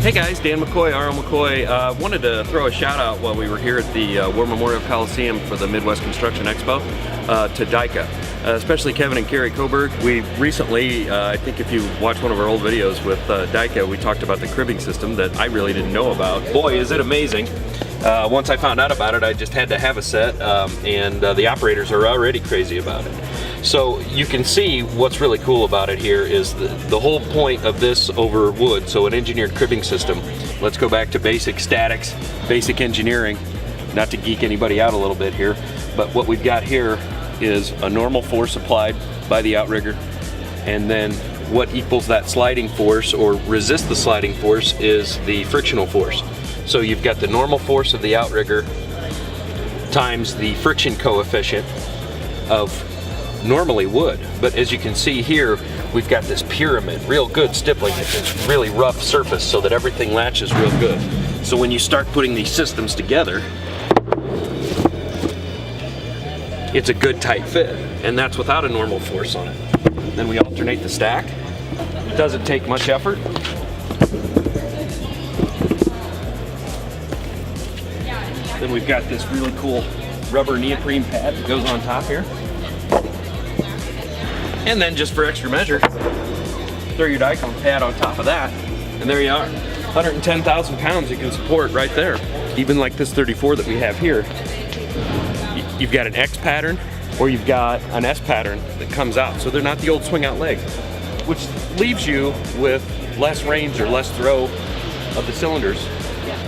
Hey guys, Dan McCoy, R.L. McCoy. Wanted to throw a shout out while we were here at the War Memorial Coliseum for the Midwest Construction Expo to Dica, especially Kevin and Kerry Koberg. We recently, I think if you watch one of our old videos with Dica, we talked about the cribbing system that I really didn't know about. Boy, is it amazing. Once I found out about it, I just had to have a set, and the operators are already crazy about it. So you can see what's really cool about it here is the whole point of this over wood, so an engineered cribbing system. Let's go back to basic statics, basic engineering, not to geek anybody out a little bit here, but what we've got here is a normal force applied by the outrigger, and then what equals that sliding force or resist the sliding force is the frictional force. So you've got the normal force of the outrigger times the friction coefficient of normally wood. But as you can see here, we've got this pyramid, real good stippling. It's a really rough surface so that everything latches real good. So when you start putting these systems together, it's a good tight fit, and that's without a normal force on it. Then we alternate the stack. It doesn't take much effort. Then we've got this really cool rubber neoprene pad that goes on top here. And then just for extra measure, throw your Dica pad on top of that, and there you are. 110,000 pounds you can support right there. Even like this 34 that we have here, you've got an X pattern or you've got an S pattern that comes out. So they're not the old swing out leg, which leaves you with less range or less throw of the cylinders.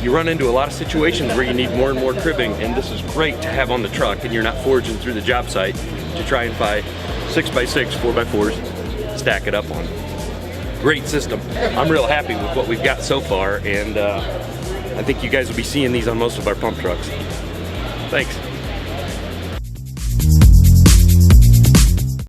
You run into a lot of situations where you need more and more cribbing, and this is great to have on the truck, and you're not foraging through the job site to try and find 6x6, 4x4s, stack it up on. Great system. I'm real happy with what we've got so far, and I think you guys will be seeing these on most of our pump trucks. Thanks.